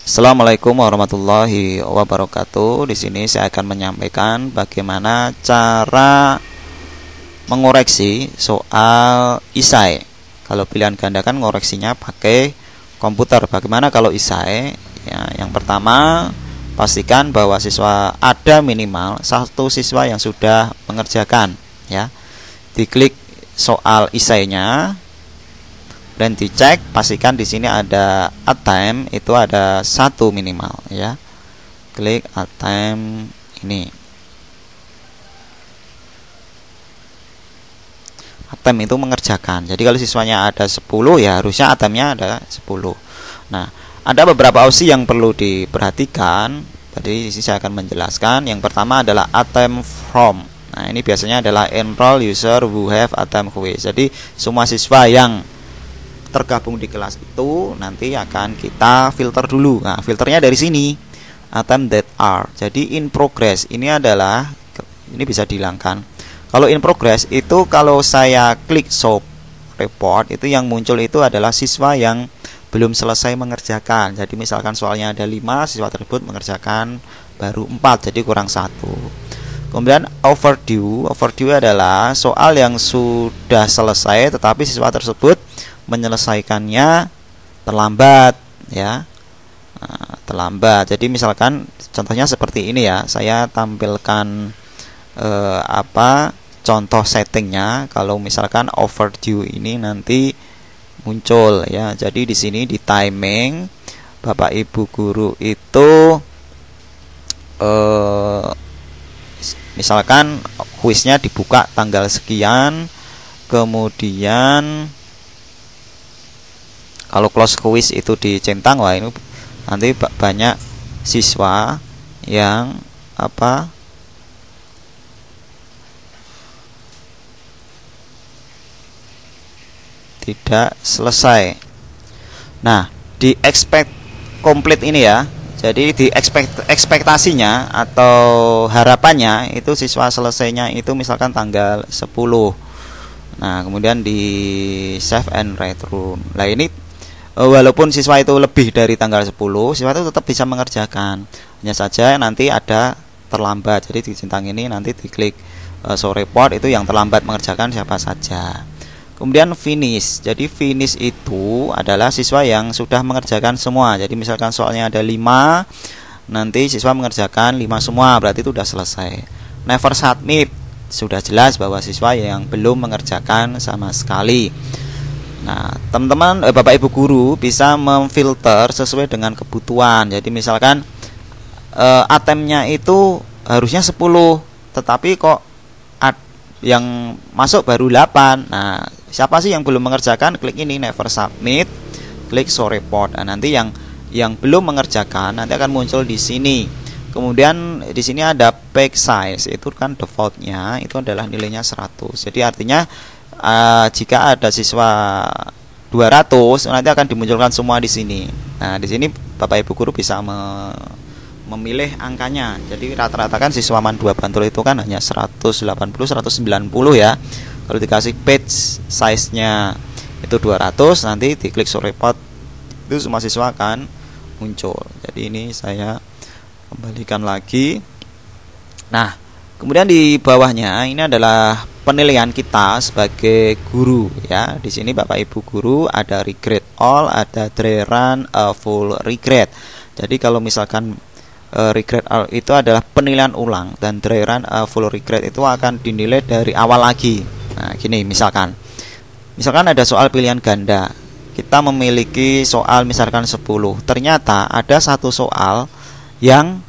Assalamualaikum warahmatullahi wabarakatuh. Di sini saya akan menyampaikan bagaimana cara mengoreksi soal isai. Kalau pilihan ganda kan ngoreksinya pakai komputer. Bagaimana kalau isai? Ya, yang pertama, pastikan bahwa siswa ada minimal satu siswa yang sudah mengerjakan. Ya, diklik soal isainya dan dicek, pastikan di sini ada attempt itu ada satu minimal ya. Klik attempt ini. Attempt itu mengerjakan. Jadi kalau siswanya ada 10 ya harusnya attemptnya ada 10. Nah, ada beberapa opsi yang perlu diperhatikan. Tadi di sini saya akan menjelaskan. Yang pertama adalah attempt from. Nah, ini biasanya adalah enroll user who have attempt quiz. Jadi semua siswa yang tergabung di kelas itu nanti akan kita filter dulu. Nah, filternya dari sini, attempt that are. Jadi in progress ini bisa dihilangkan. Kalau in progress itu kalau saya klik show report itu yang muncul itu adalah siswa yang belum selesai mengerjakan. Jadi misalkan soalnya ada 5, siswa tersebut mengerjakan baru 4, jadi kurang 1. Kemudian overdue adalah soal yang sudah selesai tetapi siswa tersebut menyelesaikannya terlambat ya. Nah, terlambat. Jadi misalkan contohnya seperti ini ya. Saya tampilkan contoh settingnya. Kalau misalkan overdue ini nanti muncul ya. Jadi di sini di timing Bapak Ibu guru itu misalkan kuisnya dibuka tanggal sekian, kemudian kalau close quiz itu dicentang, wah ini nanti banyak siswa yang tidak selesai. Nah, di expect complete ini ya. Jadi di ekspektasinya atau harapannya itu siswa selesainya itu misalkan tanggal 10. Nah, kemudian di save and write rule. Nah, ini walaupun siswa itu lebih dari tanggal 10, siswa itu tetap bisa mengerjakan. Hanya saja nanti ada terlambat. Jadi di centang ini nanti diklik show report itu yang terlambat mengerjakan siapa saja. Kemudian finish. Jadi finish itu adalah siswa yang sudah mengerjakan semua. Jadi misalkan soalnya ada 5, nanti siswa mengerjakan 5 semua, berarti itu sudah selesai. Never submit. Sudah jelas bahwa siswa yang belum mengerjakan sama sekali. Nah, teman-teman, Bapak Ibu guru bisa memfilter sesuai dengan kebutuhan. Jadi misalkan attemptnya itu harusnya 10, tetapi kok yang masuk baru 8. Nah, siapa sih yang belum mengerjakan? Klik ini never submit, klik show report. Nah, nanti yang belum mengerjakan nanti akan muncul di sini. Kemudian di sini ada page size, itu kan defaultnya itu adalah nilainya 100. Jadi artinya jika ada siswa 200 nanti akan dimunculkan semua di sini. Nah, di sini Bapak Ibu guru bisa memilih angkanya. Jadi rata-rata kan siswa MAN 2 Bantul itu kan hanya 180 190 ya. Kalau dikasih page size-nya itu 200, nanti diklik show report itu semua siswa akan muncul. Jadi ini saya kembalikan lagi. Nah, kemudian di bawahnya ini adalah penilaian kita sebagai guru ya. Di sini Bapak Ibu guru ada regret all, ada dry run, full regret. Jadi kalau misalkan regret all itu adalah penilaian ulang dan dry run, full regret itu akan dinilai dari awal lagi. Nah, gini misalkan ada soal pilihan ganda. Kita memiliki soal misalkan 10. Ternyata ada satu soal yang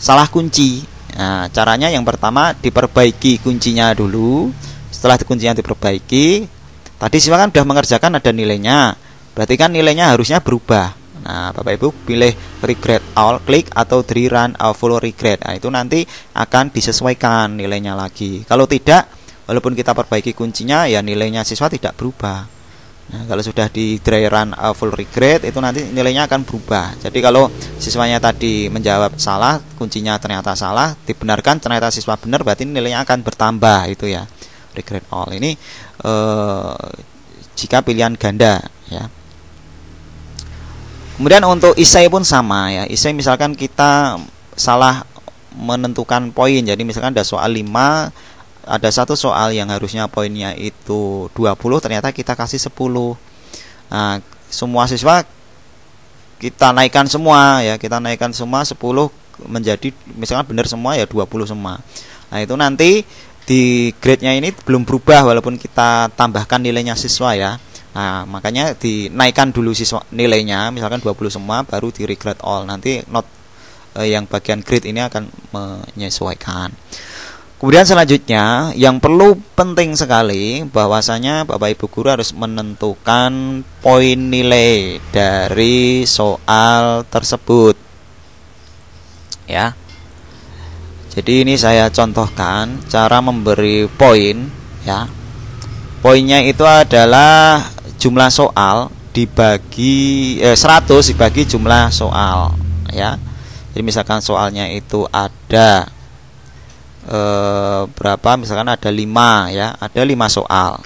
salah kunci. Nah, caranya yang pertama diperbaiki kuncinya dulu. Setelah kuncinya diperbaiki, tadi siswa kan sudah mengerjakan ada nilainya. Berarti kan nilainya harusnya berubah. Nah, Bapak Ibu pilih regret all, klik atau dry run, full regret. Nah, itu nanti akan disesuaikan nilainya lagi. Kalau tidak, walaupun kita perbaiki kuncinya ya nilainya siswa tidak berubah. Nah, kalau sudah di dry run, full regret itu nanti nilainya akan berubah. Jadi kalau siswanya tadi menjawab salah, kuncinya ternyata salah, dibenarkan ternyata siswa benar, berarti nilainya akan bertambah itu ya. Regret all ini jika pilihan ganda ya. Kemudian untuk isai pun sama ya. Isai misalkan kita salah menentukan poin. Jadi misalkan ada soal 5, ada satu soal yang harusnya poinnya itu 20, ternyata kita kasih 10. Nah, semua siswa kita naikkan semua ya, kita naikkan semua 10 menjadi misalkan benar semua ya 20 semua. Nah, itu nanti di grade-nya ini belum berubah walaupun kita tambahkan nilainya siswa ya. Nah, makanya dinaikkan dulu siswa nilainya, misalkan 20 semua baru di regrade all. Nanti not yang bagian grade ini akan menyesuaikan. Kemudian selanjutnya yang perlu penting sekali bahwasanya Bapak Ibu guru harus menentukan poin nilai dari soal tersebut. Ya. Jadi ini saya contohkan cara memberi poin ya. Poinnya itu adalah jumlah soal dibagi 100 dibagi jumlah soal ya. Jadi misalkan soalnya itu ada berapa, misalkan ada 5 ya, ada 5 soal.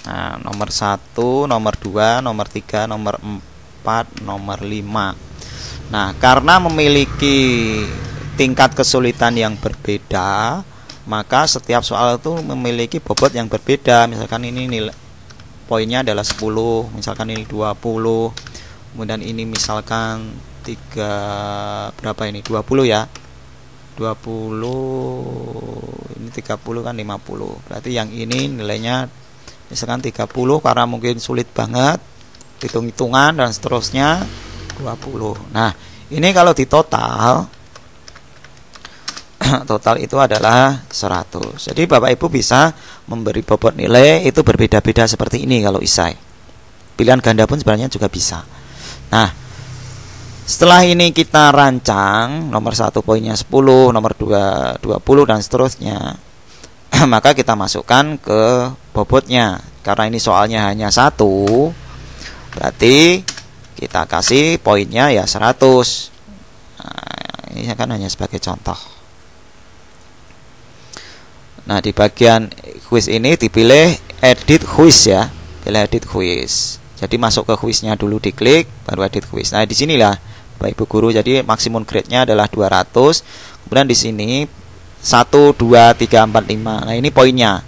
Nah, nomor 1, nomor 2, nomor 3, nomor 4, nomor 5. Nah, karena memiliki tingkat kesulitan yang berbeda, maka setiap soal itu memiliki bobot yang berbeda. Misalkan ini nilai poinnya adalah 10, misalkan ini 20. Kemudian ini misalkan 3 berapa ini 20 ya, 20 ini 30 kan 50, berarti yang ini nilainya misalkan 30 karena mungkin sulit banget hitung-hitungan dan seterusnya 20. Nah ini kalau di total total itu adalah 100. Jadi Bapak Ibu bisa memberi bobot nilai itu berbeda-beda seperti ini kalau isai. Pilihan ganda pun sebenarnya juga bisa. Nah, setelah ini kita rancang nomor 1 poinnya 10, nomor 2 20 dan seterusnya. Maka kita masukkan ke bobotnya. Karena ini soalnya hanya 1, berarti kita kasih poinnya ya 100. Nah, ini kan hanya sebagai contoh. Nah, di bagian quiz ini dipilih edit quiz ya. Pilih edit quiz. Jadi masuk ke quiznya dulu, diklik baru edit quiz. Nah, di sinilah Bapak Ibu guru, jadi maksimum grade-nya adalah 200. Kemudian di sini 1 2 3 4 5. Nah, ini poinnya.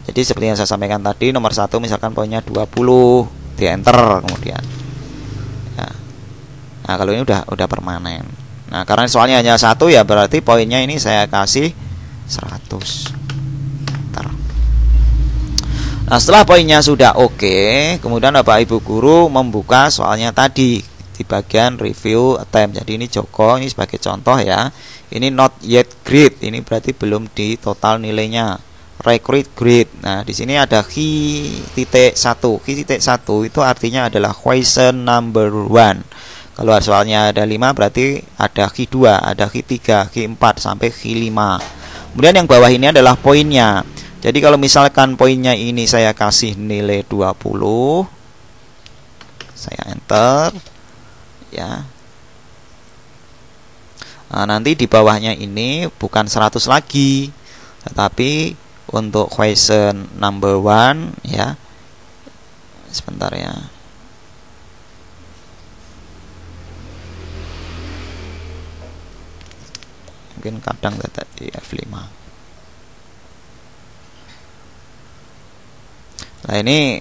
Jadi seperti yang saya sampaikan tadi, nomor 1 misalkan poinnya 20, di enter kemudian. Ya. Nah, kalau ini udah permanen. Nah, karena soalnya hanya 1 ya berarti poinnya ini saya kasih 100. Nah, setelah poinnya sudah oke, kemudian Bapak Ibu guru membuka soalnya tadi di bagian review attempt. Jadi ini Joko, ini sebagai contoh ya. Ini not yet grade, ini berarti belum di total nilainya. Recruit grade. Nah, di sini ada key-1. Key-1 itu artinya adalah question number 1. Kalau soalnya ada 5 berarti ada key 2, ada key 3, key 4 sampai key 5. Kemudian yang bawah ini adalah poinnya. Jadi kalau misalkan poinnya ini saya kasih nilai 20, saya enter ya. Nah, nanti di bawahnya ini bukan 100 lagi, tetapi untuk question number 1 ya. Sebentar ya. Mungkin kadang tadi F5. Nah, ini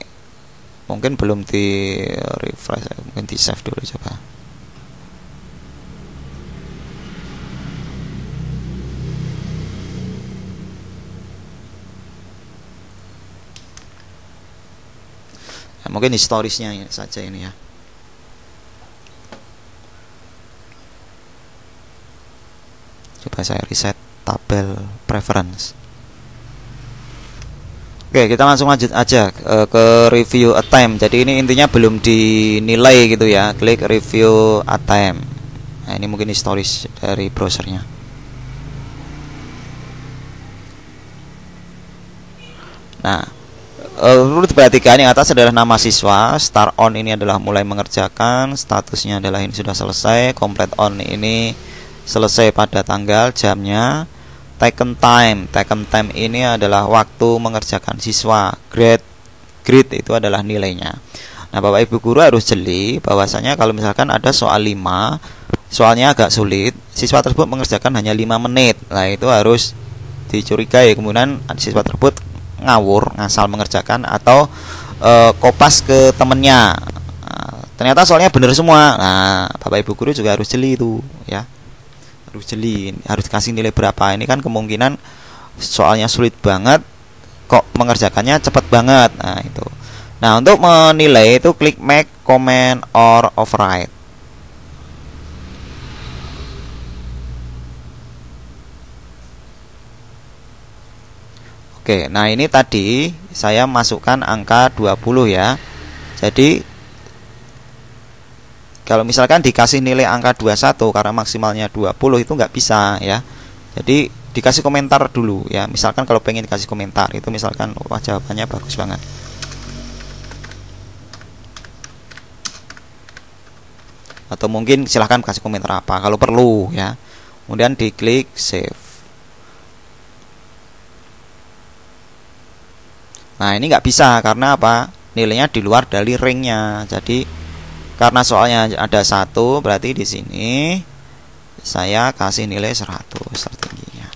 mungkin belum di refresh, mungkin di save dulu coba. Nah, mungkin historisnya saja ini ya. Coba saya reset tabel preference. Oke, kita langsung lanjut aja ke review attempt. Jadi ini intinya belum dinilai gitu ya. Klik review attempt. Nah, ini mungkin historis dari browsernya. Nah, perlu diperhatikan yang atas adalah nama siswa. Start on ini adalah mulai mengerjakan. Statusnya adalah ini sudah selesai. Complete on ini selesai pada tanggal, jamnya. Taken time ini adalah waktu mengerjakan siswa. Grade itu adalah nilainya. Nah, Bapak Ibu guru harus jeli bahwasanya kalau misalkan ada soal 5, soalnya agak sulit, siswa tersebut mengerjakan hanya 5 menit. Nah, itu harus dicurigai. Kemudian siswa tersebut ngawur, ngasal mengerjakan atau kopas ke temennya. Nah, ternyata soalnya benar semua. Nah, Bapak Ibu guru juga harus jeli itu, ya. Harus jeli, harus kasih nilai berapa. Ini kan kemungkinan soalnya sulit banget kok mengerjakannya cepat banget. Nah, itu. Nah, untuk menilai itu klik make, comment, or override. Oke, nah ini tadi saya masukkan angka 20 ya. Jadi kalau misalkan dikasih nilai angka 21 karena maksimalnya 20 itu nggak bisa ya. Jadi dikasih komentar dulu ya. Misalkan kalau pengen dikasih komentar itu misalkan wah jawabannya bagus banget. Atau mungkin silahkan kasih komentar apa kalau perlu ya. Kemudian diklik save. Nah ini nggak bisa karena apa? Nilainya di luar dari ringnya. Jadi karena soalnya ada 1, berarti di sini saya kasih nilai 100 tertingginya.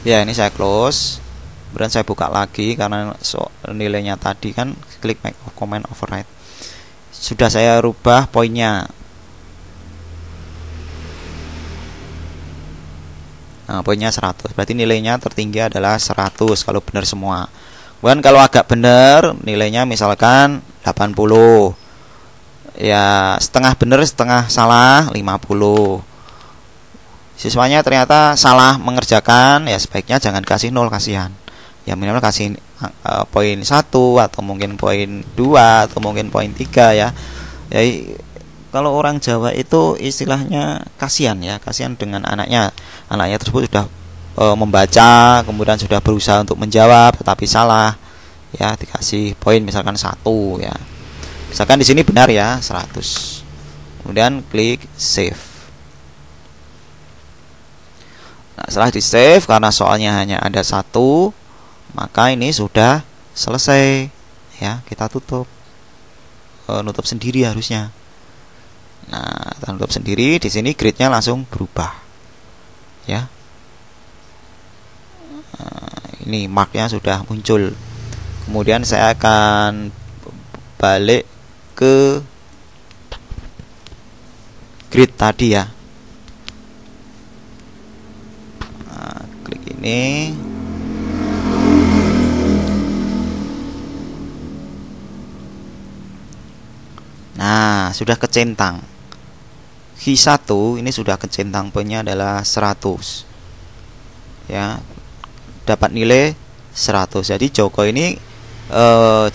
Ya, ini saya close. Kemudian saya buka lagi karena nilainya tadi kan klik make comment override. Sudah saya rubah poinnya. Nah, poinnya 100. Berarti nilainya tertinggi adalah 100 kalau benar semua. Kemudian kalau agak benar nilainya misalkan 80. Ya, setengah benar, setengah salah 50. Siswanya ternyata salah mengerjakan, ya sebaiknya jangan kasih 0, kasihan. Ya minimal kasih poin 1 atau mungkin poin 2 atau mungkin poin 3 ya. Ya kalau orang Jawa itu istilahnya kasihan ya, kasihan dengan anaknya. Anaknya tersebut sudah membaca, kemudian sudah berusaha untuk menjawab tetapi salah. Ya, dikasih poin misalkan 1 ya. Misalkan di sini benar ya, 100. Kemudian klik save. Nah, setelah di save karena soalnya hanya ada 1, maka ini sudah selesai ya, kita tutup. Nutup sendiri harusnya. Nah, tutup sendiri, di sini grid-nya langsung berubah. Ya. Nah, ini marknya sudah muncul. Kemudian saya akan balik ke grid tadi ya. Nah, klik ini. Nah, sudah kecentang. Q1 ini sudah kecentang, poinnya adalah 100. Ya. Dapat nilai 100. Jadi Joko ini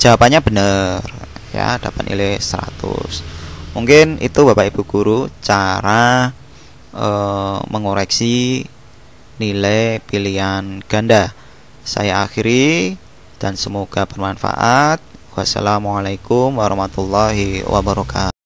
jawabannya benar. Ya, dapat nilai 100. Mungkin itu Bapak Ibu guru cara mengoreksi nilai pilihan ganda. Saya akhiri dan semoga bermanfaat. Wassalamualaikum warahmatullahi wabarakatuh.